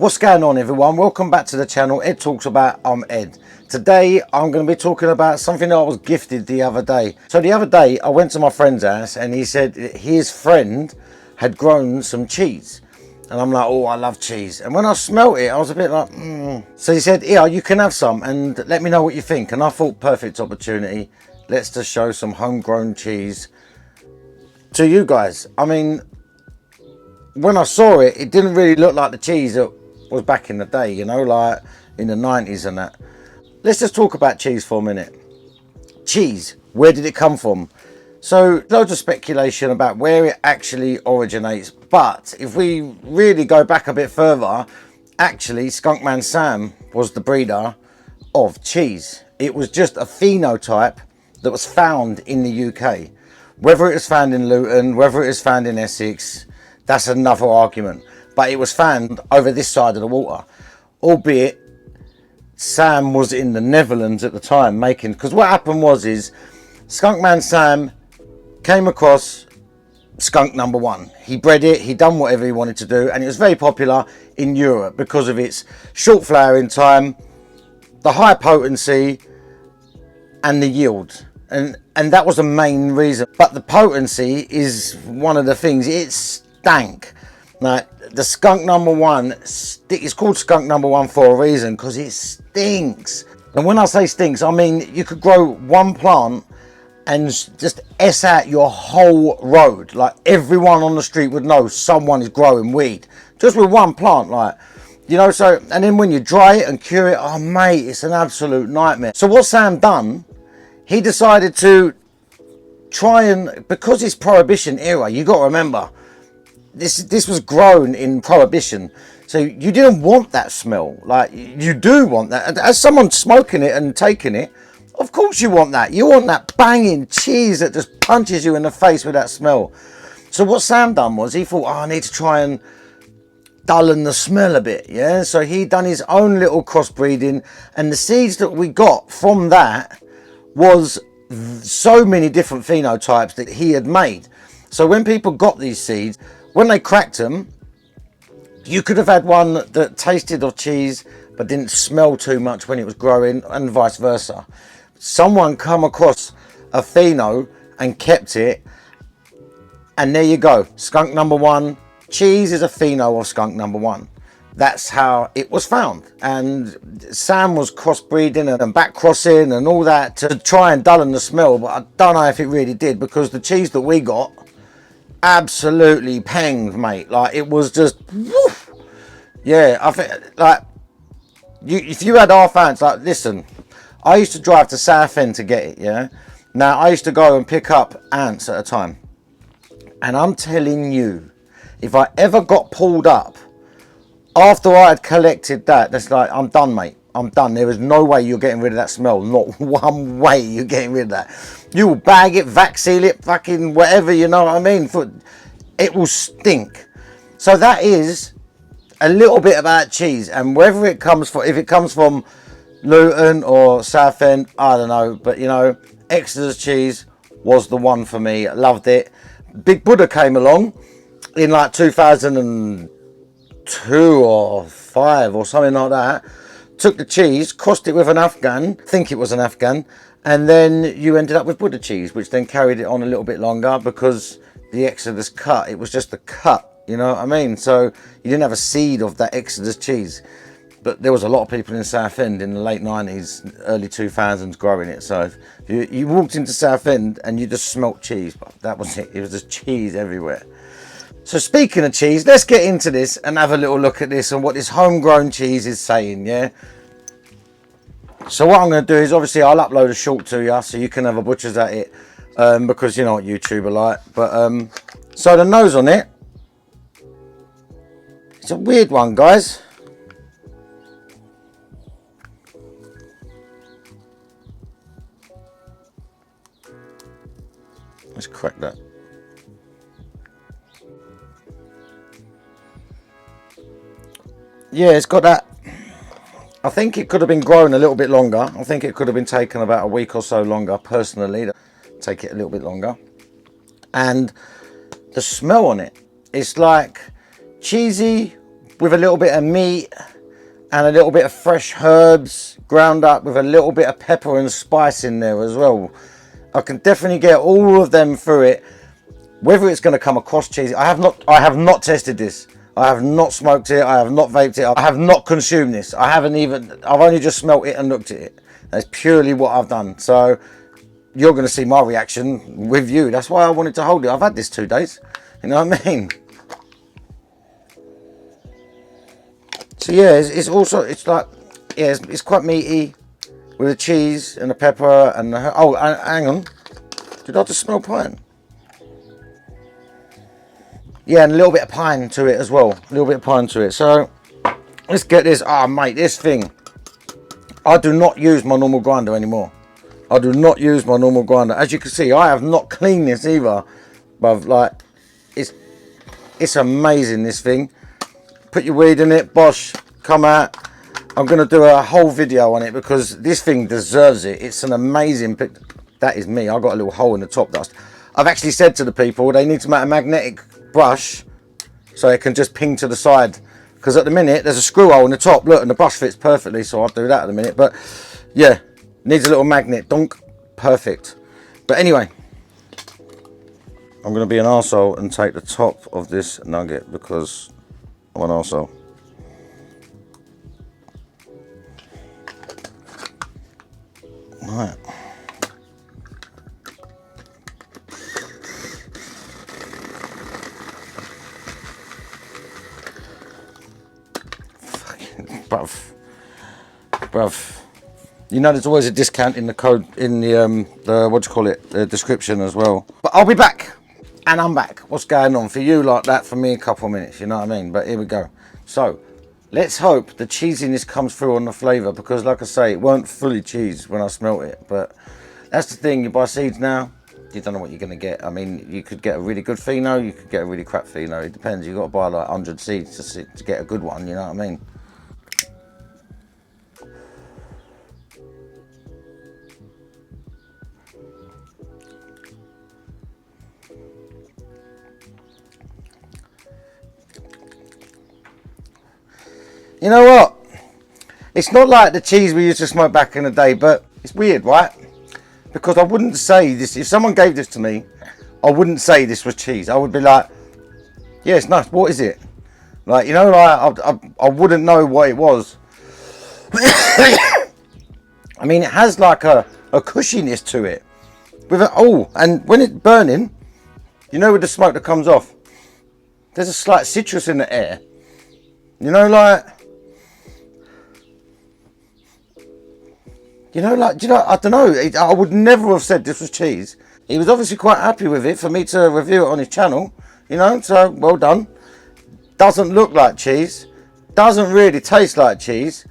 What's going on, everyone? Welcome back to the channel. Ed Talks About. I'm Ed. Today I'm going to be talking about something that I was gifted the other day. So the other day I went to my friend's house and he said his friend had grown some cheese. And I'm like, oh, I love cheese. And when I smelt it, I was a bit like, So he said, yeah, you can have some and let me know what you think. And I thought, perfect opportunity. Let's just show some homegrown cheese to you guys. I mean, when I saw it, it didn't really look like the cheese that was back in the day, you know, like in the 90s and that. Let's just talk about cheese for a minute. Cheese, where did it come from? So loads of speculation about where it actually originates, but if we really go back a bit further, actually Skunkman Sam was the breeder of cheese. It was just a phenotype that was found in the UK. Whether it was found in Luton, whether it was found in Essex, that's another argument. But it was found over this side of the water, albeit Sam was in the Netherlands at the time making, because what happened was Skunkman Sam came across skunk number one. He bred it, he done whatever he wanted to do, and it was very popular in Europe because of its short flowering time, the high potency and the yield. And that was the main reason. But the potency is one of the things. It stank. Now, the skunk number one, it's called skunk number one for a reason, because it stinks. And when I say stinks, I mean you could grow one plant and just S out your whole road. Like everyone on the street would know someone is growing weed just with one plant, like, you know. So, and then when you dry it and cure it, oh mate, it's an absolute nightmare. So what Sam done, he decided to try and, because it's Prohibition era, you got to remember, this was grown in Prohibition, so you didn't want that smell. Like, you do want that. As someone smoking it and taking it, of course you want that. You want that banging cheese that just punches you in the face with that smell. So what Sam done was, he thought, oh, I need to try and dullen the smell a bit, yeah? So he done his own little crossbreeding, and the seeds that we got from that was so many different phenotypes that he had made. So when people got these seeds, when they cracked them, you could have had one that tasted of cheese but didn't smell too much when it was growing, and vice versa. Someone come across a pheno and kept it, and there you go. Skunk number one. Cheese is a pheno of skunk number one. That's how it was found. And Sam was crossbreeding and back crossing and all that to try and dullen the smell, but I don't know if it really did, because the cheese that we got absolutely panged, mate. Like, it was just woof. Yeah, I think, like, if you had half ounce, like, listen, I used to drive to Southend to get it, yeah. Now I used to go and pick up ounce at a time, and I'm telling you, if I ever got pulled up after I had collected that, that's like, I'm done, mate. I'm done. There is no way you're getting rid of that smell. Not one way you're getting rid of that. You will bag it, vac seal it, fucking whatever, you know what I mean? It will stink. So that is a little bit about cheese, and whether it comes from, if it comes from Luton or Southend, I don't know. But you know, Exeter's cheese was the one for me. I loved it. Big Buddha came along in like 2002 or 5 or something like that. Took the cheese, crossed it with an Afghan, I think it was an Afghan, and then you ended up with Buddha cheese, which then carried it on a little bit longer, because the Exodus cut, it was just the cut, you know what I mean? So you didn't have a seed of that Exodus cheese. But there was a lot of people in Southend in the late 90s, early 2000s growing it. So if you walked into Southend and you just smelt cheese, but that was it. It was just cheese everywhere. So speaking of cheese, let's get into this and have a little look at this and what this homegrown cheese is saying, yeah? So what I'm going to do is, obviously, I'll upload a short to you so you can have a butcher's at it, because you know what YouTube are like. But so the nose on it, it's a weird one, guys. Let's crack that. Yeah, it's got that. I think it could have been grown a little bit longer. I think it could have been taken about a week or so longer, personally. Take it a little bit longer. And the smell on it, it's like cheesy with a little bit of meat and a little bit of fresh herbs ground up with a little bit of pepper and spice in there as well. I can definitely get all of them through it. Whether it's going to come across cheesy, I have not tested this. I have not smoked it. I have not vaped it. I have not consumed this. I've only just smelt it and looked at it. That's purely what I've done. So you're going to see my reaction with you. That's why I wanted to hold it. I've had this 2 days. You know what I mean? So yeah, it's also, it's like, yeah, it's quite meaty with the cheese and the pepper and the, oh, hang on. Did I just smell pine? Yeah, and a little bit of pine to it as well. A little bit of pine to it. So let's get this. Ah, mate, this thing. I do not use my normal grinder anymore. I do not use my normal grinder. As you can see, I have not cleaned this either. But like, it's amazing, this thing. Put your weed in it, bosh, come out. I'm going to do a whole video on it because this thing deserves it. It's an amazing, that is me. I've got a little hole in the top dust. I've actually said to the people, they need to make a magnetic brush so it can just ping to the side. Because at the minute, there's a screw hole in the top, look, and the brush fits perfectly, so I'll do that in a minute. But yeah, needs a little magnet, donk, perfect. But anyway, I'm going to be an arsehole and take the top of this nugget because I'm an arsehole. Right. Fucking bruv. You know, there's always a discount in the code in the what do you call it, the description as well. But I'll be back, and I'm back. What's going on for you like that? For me, a couple of minutes. You know what I mean? But here we go. So let's hope the cheesiness comes through on the flavour because, like I say, it weren't fully cheese when I smelt it. But that's the thing. You buy seeds now, you don't know what you're going to get. I mean, you could get a really good pheno, you could get a really crap pheno. It depends. You've got to buy like 100 seeds to get a good one. You know what I mean? You know what? It's not like the cheese we used to smoke back in the day, but it's weird, right? Because I wouldn't say this, if someone gave this to me, I wouldn't say this was cheese. I would be like, yeah, it's nice, what is it? Like, you know, like, I wouldn't know what it was. I mean, it has like a cushiness to it. With and when it's burning, you know, with the smoke that comes off, there's a slight citrus in the air. You know, like, I don't know. I would never have said this was cheese. He was obviously quite happy with it for me to review it on his channel. You know, so well done. Doesn't look like cheese. Doesn't really taste like cheese.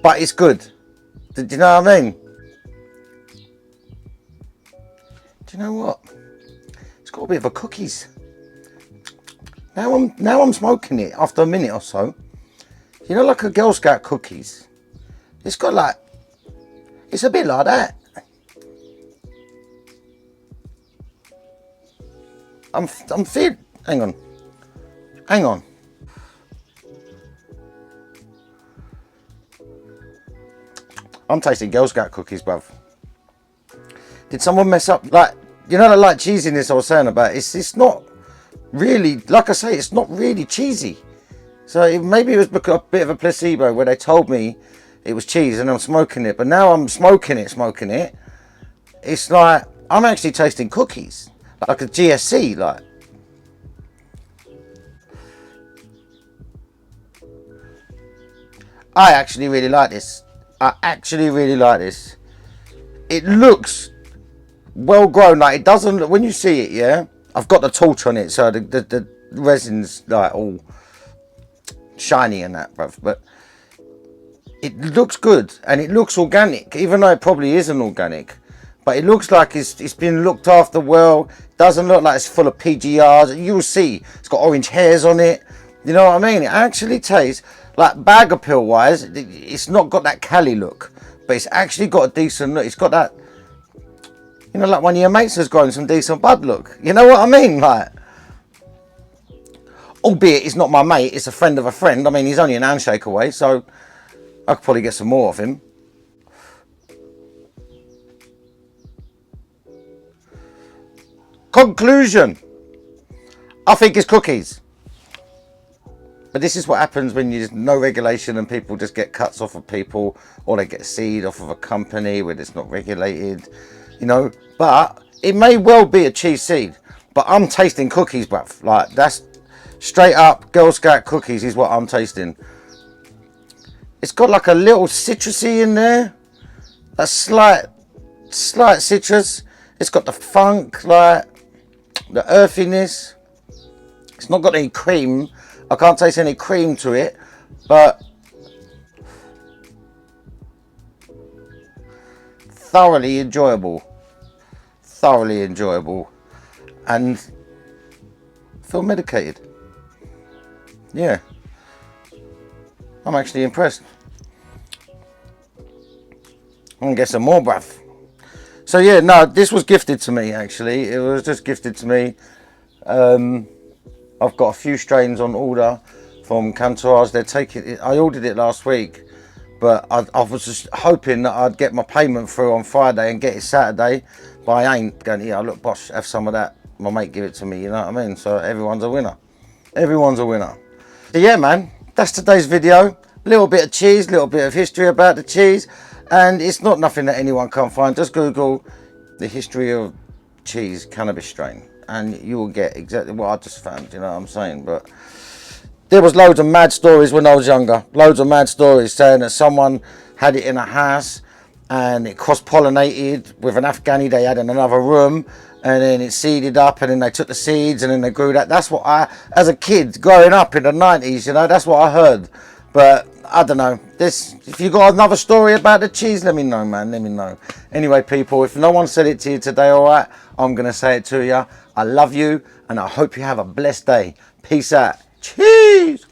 But it's good. Do you know what I mean? Do you know what? It's got a bit of a cookies. Now I'm smoking it after a minute or so. You know, like a Girl Scout cookies. It's got like, it's a bit like that. I'm feeling, hang on. I'm tasting Girl Scout cookies, bruv. Did someone mess up? Like, you know, that light cheesiness I was saying about, it's not really, like I say, it's not really cheesy. So maybe it was a bit of a placebo where they told me it was cheese and I'm smoking it. But now I'm smoking it. It's like, I'm actually tasting cookies. Like a GSC, like. I actually really like this. It looks well grown. Like, it doesn't look, when you see it, yeah. I've got the torch on it, so the resin's like all shiny and that, bruv. But it looks good and it looks organic, even though it probably isn't organic. But it looks like it's been looked after well. Doesn't look like it's full of PGRs. You'll see it's got orange hairs on it. You know what I mean? It actually tastes like, bag appeal wise, it's not got that Cali look, but it's actually got a decent look. It's got that, you know, like one of your mates has grown some decent bud look. You know what I mean? Like, albeit he's not my mate, it's a friend of a friend. I mean, he's only an handshake away, so I could probably get some more of him. Conclusion, I think it's cookies. But this is what happens when there's no regulation and people just get cuts off of people, or they get a seed off of a company where it's not regulated, you know. But it may well be a cheese seed, but I'm tasting cookies, bruv. Like, that's straight up Girl Scout cookies is what I'm tasting. It's got like a little citrusy in there, a slight citrus. It's got the funk, like the earthiness. It's not got any cream. I can't taste any cream to it, but thoroughly enjoyable, and feel medicated. Yeah, I'm actually impressed. I'm gonna get some more, bruv. So yeah, no, this was gifted to me. Actually, it was just gifted to me. I've got a few strains on order from Cantourage. They're taking it. I ordered it last week, but I was just hoping that I'd get my payment through on Friday and get it Saturday. But I ain't going, yeah, look, boss, have some of that. My mate give it to me, you know what I mean? So everyone's a winner. Everyone's a winner. So yeah, man, that's today's video. A little bit of cheese, a little bit of history about the cheese. And it's not nothing that anyone can't find. Just Google the history of cheese cannabis strain, and you will get exactly what I just found, you know what I'm saying? But there was loads of mad stories when I was younger. Loads of mad stories saying that someone had it in a house and it cross-pollinated with an Afghani they had in another room, and then it seeded up, and then they took the seeds and then they grew that. That's what I, as a kid growing up in the 90s, you know, that's what I heard. But I don't know. This, if you got another story about the cheese, let me know, man. Let me know. Anyway, people, if no one said it to you today, all right, I'm going to say it to you. I love you, and I hope you have a blessed day. Peace out. Cheese.